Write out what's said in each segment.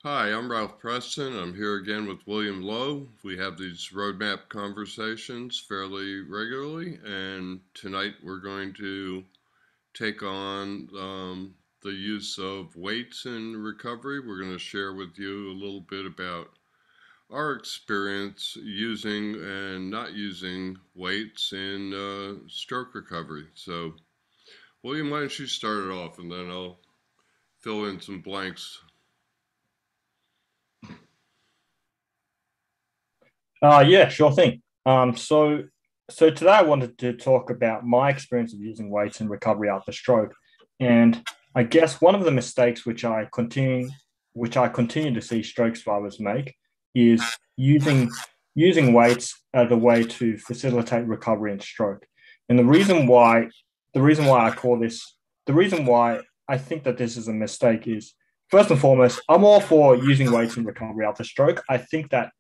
Hi, I'm Ralph Preston. I'm here again with William Lowe. We have these roadmap conversations fairly regularly, and tonight we're going to take on the use of weights in recovery. We're going to share with you a little bit about our experience using and not using weights in stroke recovery. So, William, why don't you start it off, and then I'll fill in some blanks. Yeah, sure thing. So today I wanted to talk about my experience of using weights in recovery after stroke, and I guess one of the mistakes which I continue to see stroke survivors make is using weights as a way to facilitate recovery and stroke. And the reason why I call this the reason why I think that this is a mistake is first and foremost, I'm all for using weights in recovery after stroke. I think that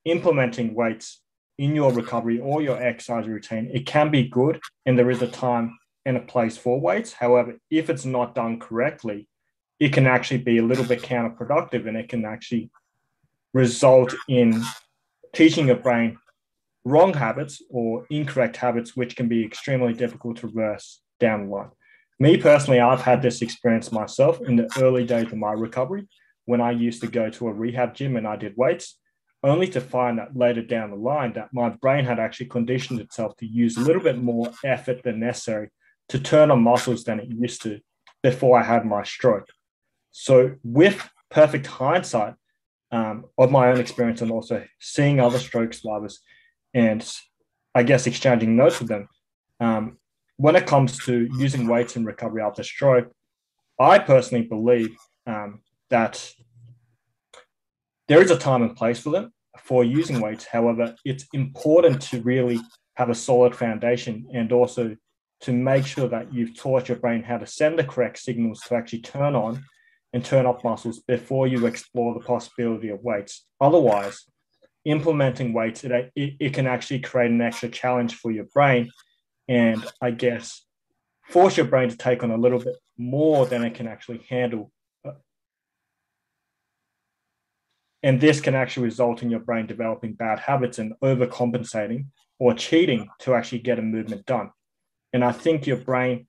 implementing weights in your recovery or your exercise routine, it can be good and there is a time and a place for weights. However, if it's not done correctly, it can actually be a little bit counterproductive and it can actually result in teaching your brain wrong habits or incorrect habits, which can be extremely difficult to reverse down the line. Me personally, I've had this experience myself in the early days of my recovery when I used to go to a rehab gym and I did weights, only to find that later down the line that my brain had actually conditioned itself to use a little bit more effort than necessary to turn on muscles than it used to before I had my stroke. So, with perfect hindsight of my own experience and also seeing other stroke survivors and I guess exchanging notes with them, um, when it comes to using weights in recovery after stroke, I personally believe that there is a time and place for them for using weights. However, it's important to really have a solid foundation and also to make sure that you've taught your brain how to send the correct signals to actually turn on and turn off muscles before you explore the possibility of weights. Otherwise, implementing weights, it can actually create an extra challenge for your brain and I guess force your brain to take on a little bit more than it can actually handle. And this can actually result in your brain developing bad habits and overcompensating or cheating to actually get a movement done. And I think your brain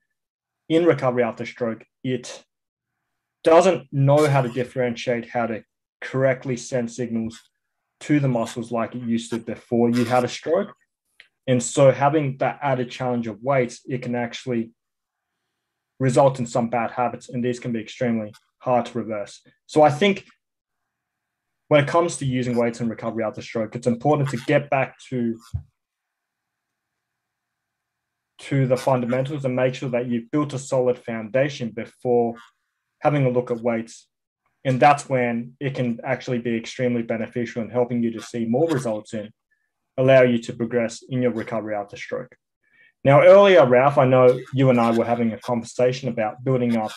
in recovery after stroke, it doesn't know how to differentiate how to correctly send signals to the muscles like it used to before you had a stroke. And so having that added challenge of weights, it can actually result in some bad habits, and these can be extremely hard to reverse. So I think when it comes to using weights in recovery after stroke, it's important to get back to the fundamentals and make sure that you've built a solid foundation before having a look at weights. And that's when it can actually be extremely beneficial in helping you to see more results and allow you to progress in your recovery after stroke. Now, earlier, Ralph, I know you and I were having a conversation about building up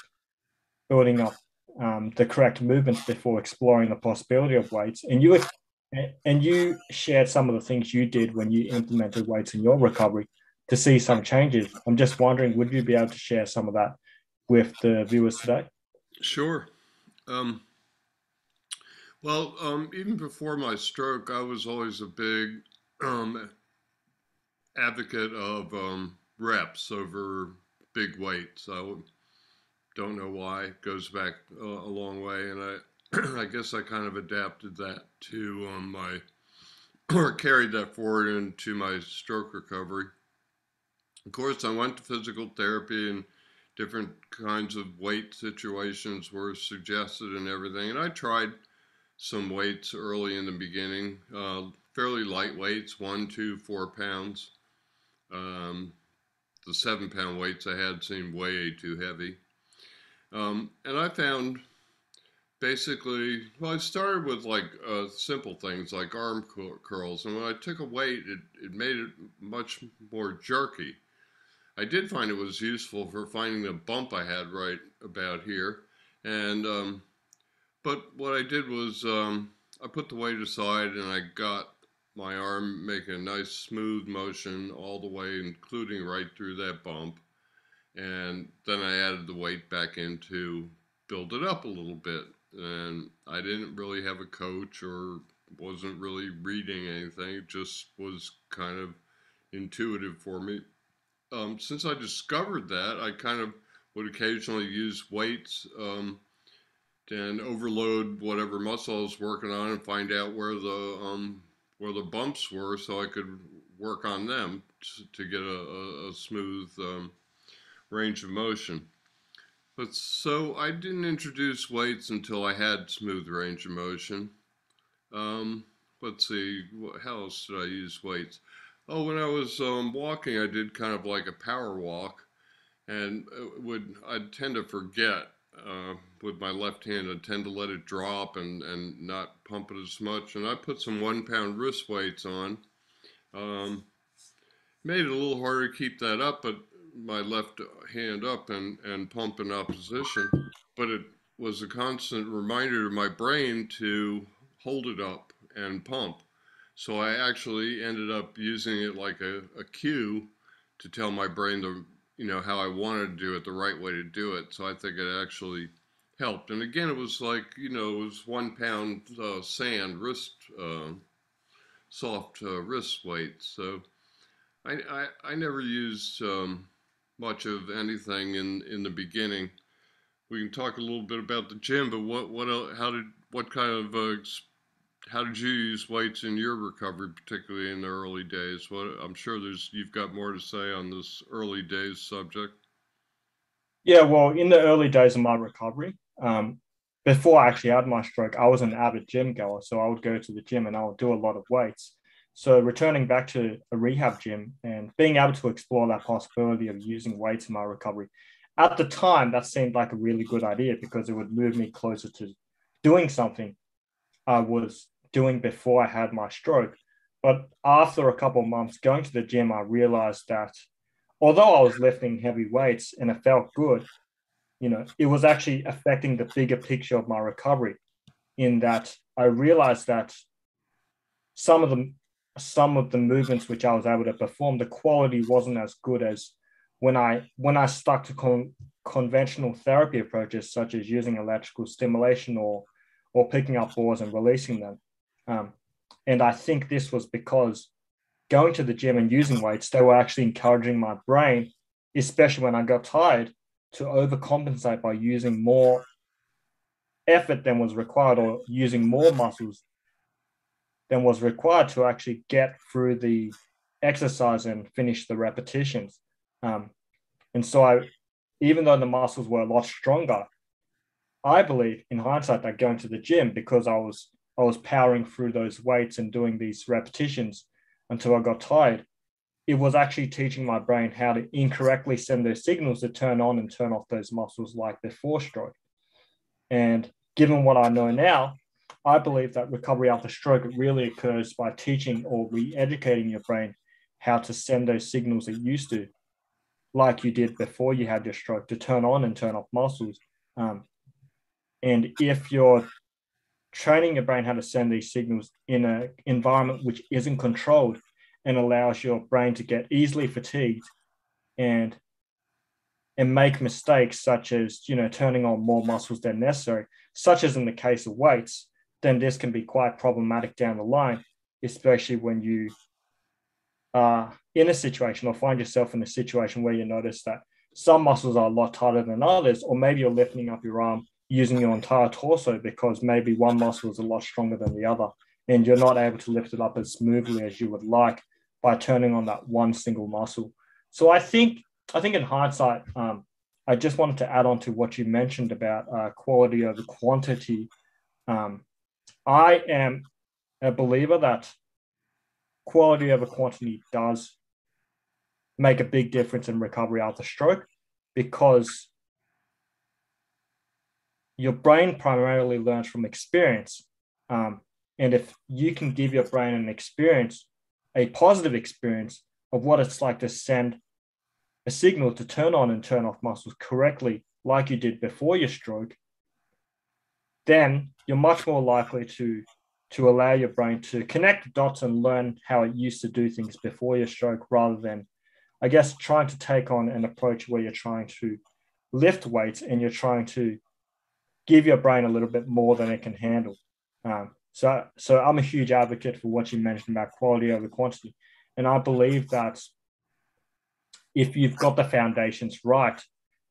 the correct movements before exploring the possibility of weights, and you shared some of the things you did when you implemented weights in your recovery to see some changes. I'm just wondering, would you be able to share some of that with the viewers today? Sure. Um, even before my stroke, I was always a big um, advocate of reps over big weights. Don't know why. It goes back a long way, and I guess I kind of adapted that to my or carried that forward into my stroke recovery. Of course, I went to physical therapy and different kinds of weight situations were suggested and everything, and I tried some weights early in the beginning, fairly light weights, 1, 2, 4 pounds. Um, the 7 pound weights I had seemed way too heavy. And I found basically, well, I started with like simple things like curls, and when I took a weight, it made it much more jerky. I did find it was useful for finding the bump I had right about here, and but what I did was I put the weight aside and I got my arm making a nice smooth motion all the way, including right through that bump. And then I added the weight back in to build it up a little bit. And I didn't really have a coach or wasn't really reading anything. It just was kind of intuitive for me. Since I discovered that, I kind of would occasionally use weights and overload whatever muscle I was working on and find out where the bumps were so I could work on them to get a smooth range of motion. But so I didn't introduce weights until I had smooth range of motion. Um, let's see, how else did I use weights? Oh, when I was walking, I did kind of like a power walk, and I'd tend to forget with my left hand. I'd tend to let it drop and not pump it as much. And I put some 1 pound wrist weights on. Um, Made it a little harder to keep that up, but my left hand up and pump in opposition. But it was a constant reminder to my brain to hold it up and pump. So I actually ended up using it like a cue to tell my brain how I wanted to do it, the right way to do it. So I think it actually helped. And again, it was like, it was 1 pound sand soft wrist weight. So I never used much of anything in the beginning. We can talk a little bit about the gym, but what else, what kind of how did you use weights in your recovery, particularly in the early days? I'm sure you've got more to say on this early days subject. Yeah, well, in the early days of my recovery, before I actually had my stroke, I was an avid gym goer. So I would go to the gym and I would do a lot of weights. So returning back to a rehab gym and being able to explore that possibility of using weights in my recovery, at the time, that seemed like a really good idea because it would move me closer to doing something I was doing before I had my stroke. But after a couple of months going to the gym, I realized that although I was lifting heavy weights and it felt good, it was actually affecting the bigger picture of my recovery in that I realized that some of the some of the movements which I was able to perform, the quality wasn't as good as when I stuck to conventional therapy approaches, such as using electrical stimulation or picking up balls and releasing them. Um, and I think this was because going to the gym and using weights, they were actually encouraging my brain, especially when I got tired, to overcompensate by using more effort than was required or using more muscles than was required to actually get through the exercise and finish the repetitions. Um, and so even though the muscles were a lot stronger, I believe in hindsight that going to the gym, because I was powering through those weights and doing these repetitions until I got tired, it was actually teaching my brain how to incorrectly send those signals to turn on and turn off those muscles like before stroke. And given what I know now, I believe that recovery after stroke really occurs by teaching or re-educating your brain how to send those signals it used to, like you did before you had your stroke, to turn on and turn off muscles. And if you're training your brain how to send these signals in an environment which isn't controlled and allows your brain to get easily fatigued and make mistakes such as turning on more muscles than necessary, such as in the case of weights, then this can be quite problematic down the line, especially when you are in a situation or find yourself in a situation where you notice that some muscles are a lot tighter than others, or maybe you're lifting up your arm using your entire torso because maybe one muscle is a lot stronger than the other, and you're not able to lift it up as smoothly as you would like by turning on that one single muscle. So I think in hindsight, I just wanted to add on to what you mentioned about quality over quantity. I am a believer that quality over quantity does make a big difference in recovery after stroke because your brain primarily learns from experience. And if you can give your brain an experience, a positive experience of what it's like to send a signal to turn on and turn off muscles correctly, like you did before your stroke, then you're much more likely to allow your brain to connect dots and learn how it used to do things before your stroke, rather than, I guess, trying to take on an approach where you're trying to lift weights and you're trying to give your brain a little bit more than it can handle. So I'm a huge advocate for what you mentioned about quality over quantity. And I believe that if you've got the foundations right,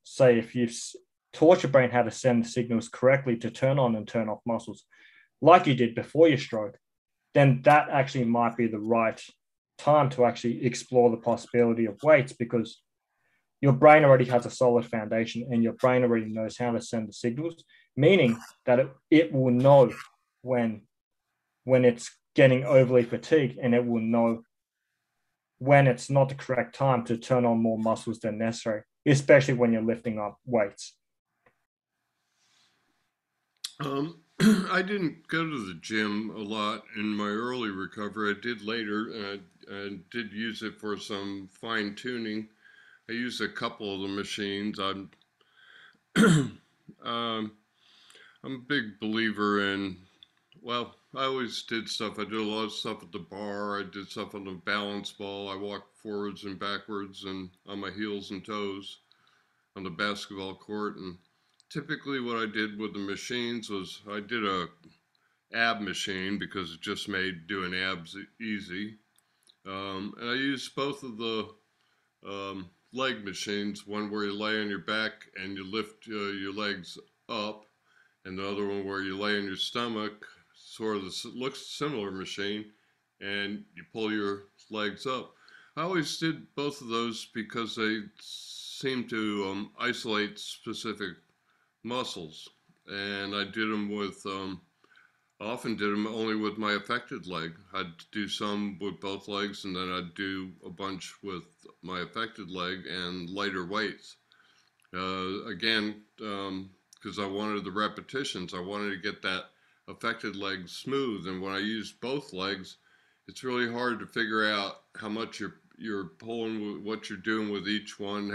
say if you've taught your brain how to send signals correctly to turn on and turn off muscles, like you did before your stroke, then that actually might be the right time to actually explore the possibility of weights, because your brain already has a solid foundation and your brain already knows how to send the signals, meaning that it will know when it's getting overly fatigued, and it will know when it's not the correct time to turn on more muscles than necessary, especially when you're lifting up weights. I didn't go to the gym a lot in my early recovery. I did later, and did use it for some fine tuning. I used a couple of the machines. Um, I'm a big believer in, well, I always did stuff. I did a lot of stuff at the bar. I did stuff on the balance ball. I walked forwards and backwards and on my heels and toes on the basketball court. And typically what I did with the machines was I did a ab machine because it just made doing abs easy. And I used both of the leg machines, one where you lay on your back and you lift your legs up, and the other one where you lay on your stomach, sort of looks similar machine, and you pull your legs up. I always did both of those because they seem to isolate specific muscles, and I did them with often did them only with my affected leg. I'd do some with both legs, and then I'd do a bunch with my affected leg and lighter weights. Again, because I wanted the repetitions. I wanted to get that affected leg smooth. And when I use both legs, it's really hard to figure out how much you're pulling, what you're doing with each one.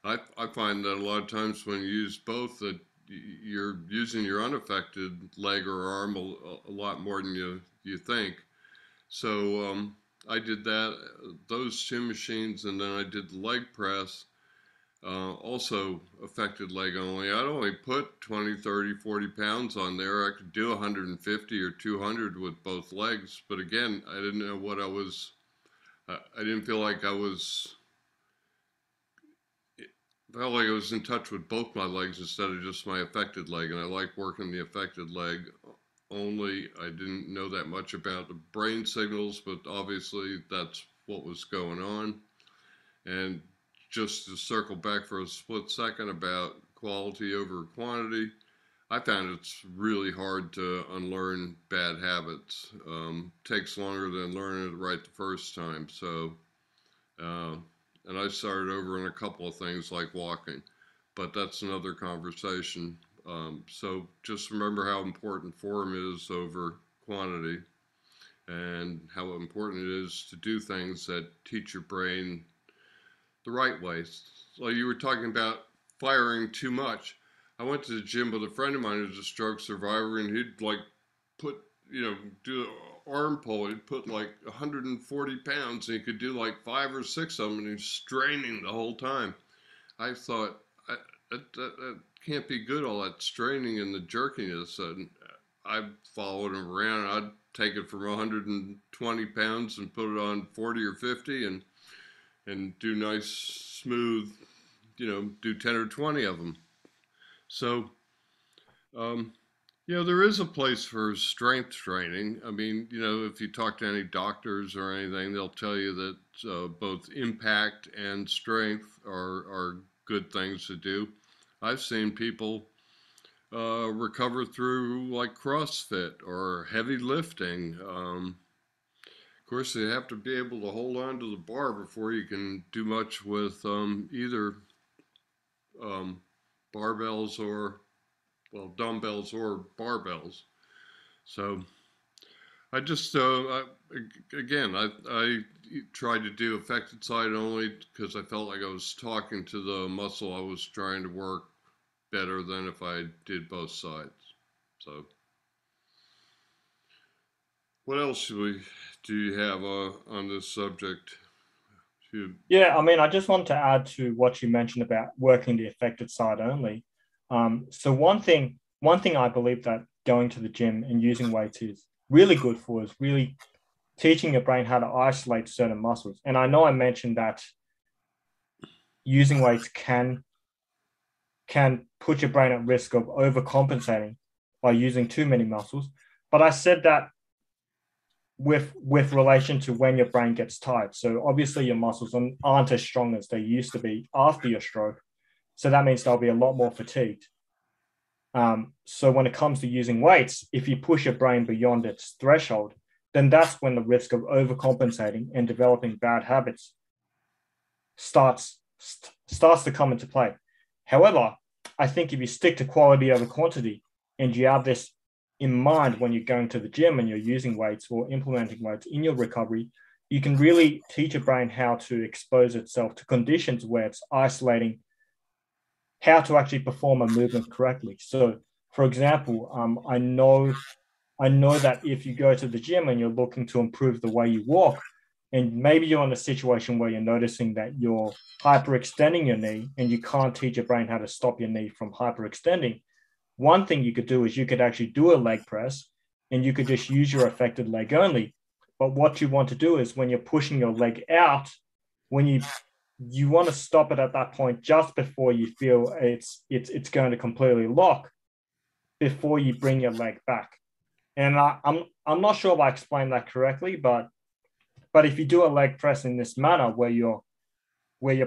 I find that a lot of times when you use both, that you're using your unaffected leg or arm a lot more than you think. So I did those two machines, and then I did the leg press, also affected leg only. I'd only put 20, 30, 40 pounds on there. I could do 150 or 200 with both legs. But again, I didn't know what I didn't feel like felt like I was in touch with both my legs instead of just my affected leg. And I like working the affected leg only. I didn't know that much about the brain signals, but obviously that's what was going on. And just to circle back for a split second about quality over quantity, I found it's really hard to unlearn bad habits. Takes longer than learning it right the first time. So, and I started over on a couple of things like walking, but that's another conversation. So just remember how important form is over quantity, and how important it is to do things that teach your brain the right way. So you were talking about firing too much. I went to the gym with a friend of mine who's a stroke survivor, and he'd like put, do an arm pull. He'd put like 140 pounds, and he could do like 5 or 6 of them, and he's straining the whole time. I thought, that can't be good, all that straining and the jerkiness. And I followed him around. I'd take it from 120 pounds and put it on 40 or 50, and do nice, smooth, do 10 or 20 of them. So, there is a place for strength training. I mean, if you talk to any doctors or anything, they'll tell you that both impact and strength are good things to do. I've seen people recover through like CrossFit or heavy lifting. Of course, you have to be able to hold on to the bar before you can do much with either barbells or, well, dumbbells or barbells. So I just, again, I tried to do affected side only because I felt like I was talking to the muscle I was trying to work better than if I did both sides. So what else do you have on this subject? Yeah, I mean, I just want to add to what you mentioned about working the affected side only. So one thing one thing I believe that going to the gym and using weights is really good for is really teaching your brain how to isolate certain muscles. And I know I mentioned that using weights can put your brain at risk of overcompensating by using too many muscles. But I said that with relation to when your brain gets tired. So obviously your muscles aren't as strong as they used to be after your stroke. So that means they'll be a lot more fatigued. So when it comes to using weights, if you push your brain beyond its threshold, then that's when the risk of overcompensating and developing bad habits starts to come into play. However, I think if you stick to quality over quantity and you have this in mind when you're going to the gym and you're using weights or implementing weights in your recovery, you can really teach your brain how to expose itself to conditions where it's isolating how to actually perform a movement correctly. So, for example, I know that if you go to the gym and you're looking to improve the way you walk, and maybe you're in a situation where you're noticing that you're hyperextending your knee and you can't teach your brain how to stop your knee from hyperextending, one thing you could do is you could actually do a leg press and you could just use your affected leg only. But what you want to do is when you're pushing your leg out, when you want to stop it at that point just before you feel it's going to completely lock before you bring your leg back. And I'm not sure if I explained that correctly, but if you do a leg press in this manner where you're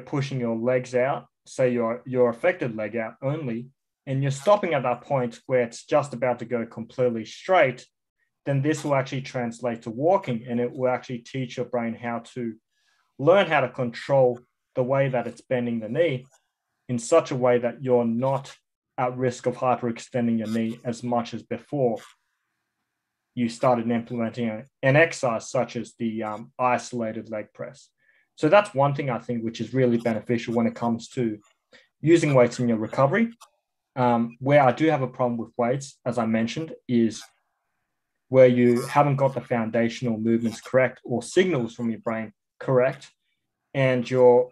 pushing your legs out, say your affected leg out only, and you're stopping at that point where it's just about to go completely straight, then this will actually translate to walking, and it will actually teach your brain how to learn how to control the way that it's bending the knee in such a way that you're not at risk of hyperextending your knee as much as before you started implementing an exercise such as the isolated leg press. So that's one thing I think which is really beneficial when it comes to using weights in your recovery. Where I do have a problem with weights, as I mentioned, is where you haven't got the foundational movements correct or signals from your brain correct, and you're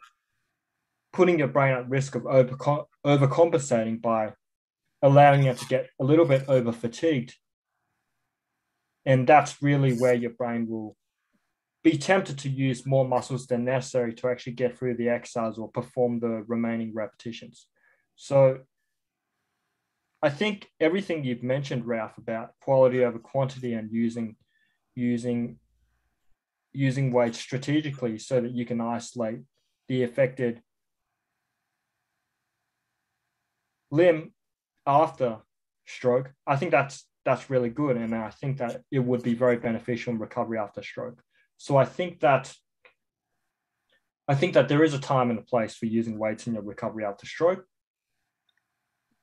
putting your brain at risk of overcompensating by allowing it to get a little bit over fatigued. And that's really where your brain will be tempted to use more muscles than necessary to actually get through the exercise or perform the remaining repetitions. So I think everything you've mentioned, Ralph, about quality over quantity and using weights strategically so that you can isolate the affected limb after stroke, I think that's really good, and I think that it would be very beneficial in recovery after stroke. So I think that there is a time and a place for using weights in your recovery after stroke,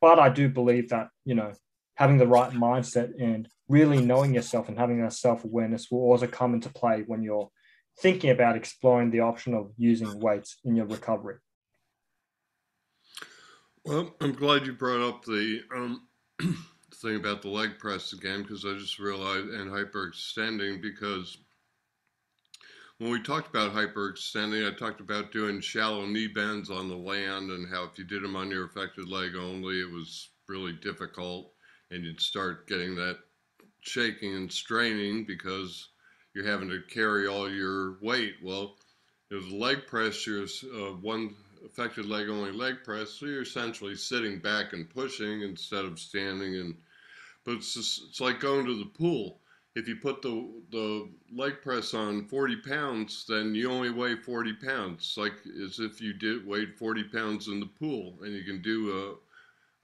but I do believe that having the right mindset and really knowing yourself and having that self-awareness will also come into play when you're thinking about exploring the option of using weights in your recovery. Well, I'm glad you brought up the thing about the leg press again, because I just realized, and hyperextending, because when we talked about hyperextending, I talked about doing shallow knee bends on the land and how if you did them on your affected leg only, it was really difficult and you'd start getting that shaking and straining because you're having to carry all your weight. Well, there's a leg press, there's one affected leg only leg press, so you're essentially sitting back and pushing instead of standing. And but it's like going to the pool. If you put the leg press on 40 pounds, then you only weigh 40 pounds. It's like as if you weighed 40 pounds in the pool, and you can do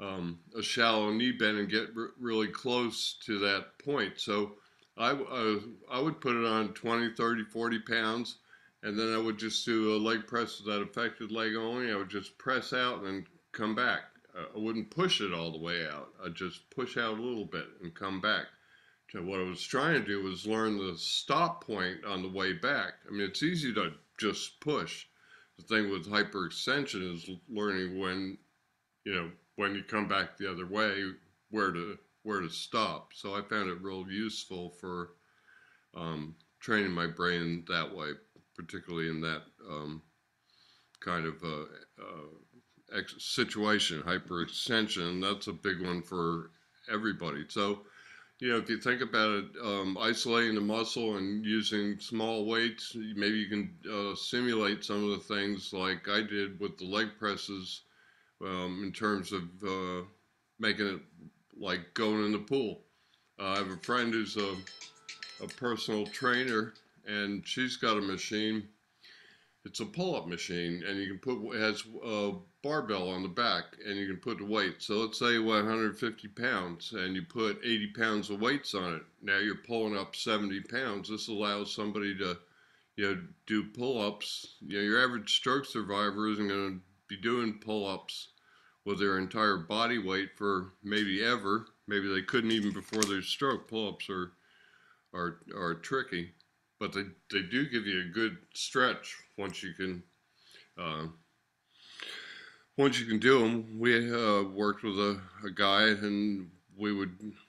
a shallow knee bend and get really close to that point. So I would put it on 20, 30, 40 pounds, and then I would just do a leg press with that affected leg only. I would just press out and then come back. I wouldn't push it all the way out. I'd just push out a little bit and come back. So what I was trying to do was learn the stop point on the way back. I mean, it's easy to just push. The thing with hyperextension is learning when you come back the other way, where to stop. So I found it real useful for training my brain that way, particularly in that kind of situation, hyperextension. That's a big one for everybody. So, if you think about it, isolating the muscle and using small weights, maybe you can simulate some of the things like I did with the leg presses, in terms of making it like going in the pool. I have a friend who's a personal trainer, and she's got a machine. It's a pull-up machine, and you can put, it has a barbell on the back, and you can put the weight. So let's say 150 pounds, and you put 80 pounds of weights on it. Now you're pulling up 70 pounds. This allows somebody to, do pull-ups. Your average stroke survivor isn't going to be doing pull-ups with their entire body weight for maybe ever. Maybe they couldn't even before their stroke. Pull-ups are tricky, but they do give you a good stretch once you can uh, do them. We worked with a guy, and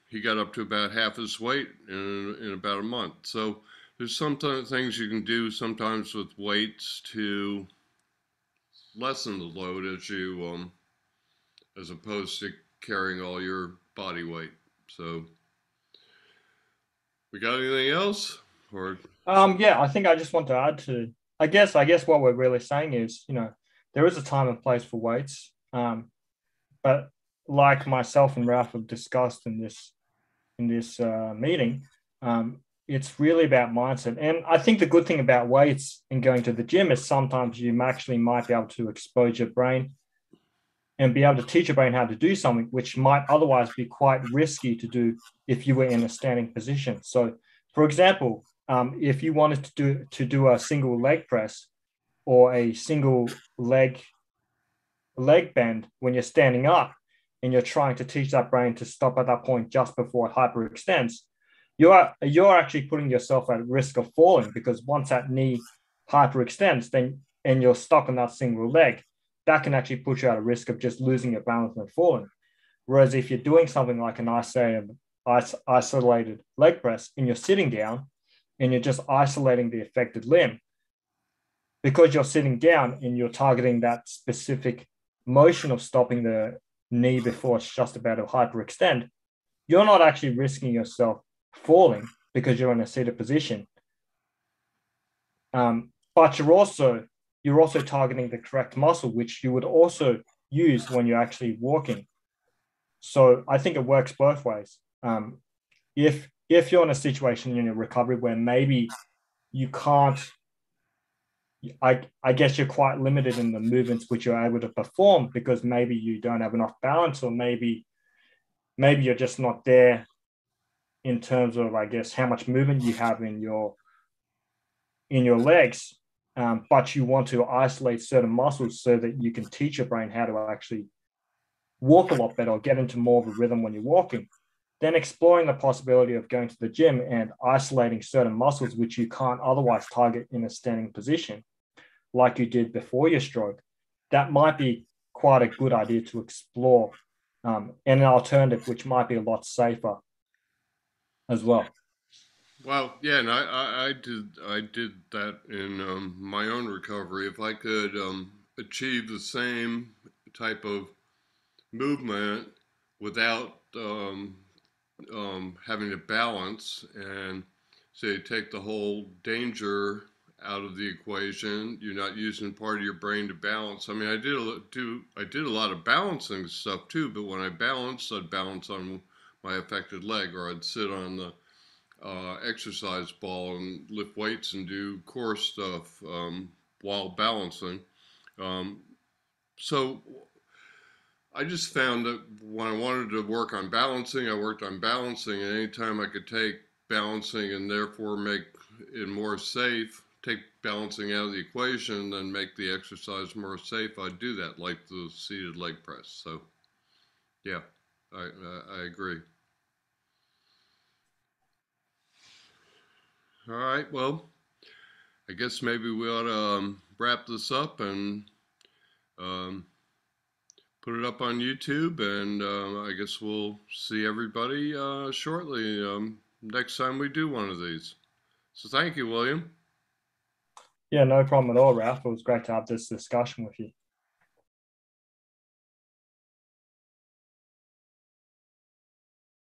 he got up to about half his weight in about a month. So there's sometimes things you can do sometimes with weights to lessen the load as opposed to carrying all your body weight. So we got anything else? Or Yeah, I think I just want to add to, I guess what we're really saying is, there is a time and place for weights. But like myself and Ralph have discussed in this meeting, it's really about mindset. And I think the good thing about weights and going to the gym is sometimes you actually might be able to expose your brain and be able to teach your brain how to do something which might otherwise be quite risky to do if you were in a standing position. So, for example, if you wanted to do a single leg press or a single leg bend when you're standing up and you're trying to teach that brain to stop at that point just before it hyperextends, you're actually putting yourself at risk of falling, because once that knee hyperextends, then and you're stuck on that single leg, that can actually put you at a risk of just losing your balance and falling. Whereas if you're doing something like an isolated leg press and you're sitting down and you're just isolating the affected limb, because you're sitting down and you're targeting that specific motion of stopping the knee before it's just about to hyperextend, you're not actually risking yourself falling because you're in a seated position. But you're also targeting the correct muscle, which you would also use when you're actually walking. So I think it works both ways. If you're in a situation in your recovery where maybe you can't, I guess you're quite limited in the movements which you're able to perform because maybe you don't have enough balance, or maybe you're just not there in terms of, I guess, how much movement you have in your legs, but you want to isolate certain muscles so that you can teach your brain how to actually walk a lot better or get into more of a rhythm when you're walking. Then exploring the possibility of going to the gym and isolating certain muscles which you can't otherwise target in a standing position, like you did before your stroke, that might be quite a good idea to explore, and an alternative which might be a lot safer as well. well, yeah, and I did that in my own recovery. If I could achieve the same type of movement without having to balance, and say take the whole danger out of the equation. You're not using part of your brain to balance. I mean, I did a lot of balancing stuff too, but when I balanced, I'd balance on my affected leg, or I'd sit on the exercise ball and lift weights and do core stuff while balancing. Um, so I just found that when I wanted to work on balancing, I worked on balancing, and anytime I could take balancing and therefore make it more safe, take balancing out of the equation and make the exercise more safe, I'd do that, like the seated leg press. So, yeah, I agree. All right, well, I guess maybe we ought to wrap this up and um, put it up on YouTube, and I guess we'll see everybody shortly next time we do one of these. So thank you, William. Yeah, no problem at all, Ralph. It was great to have this discussion with you.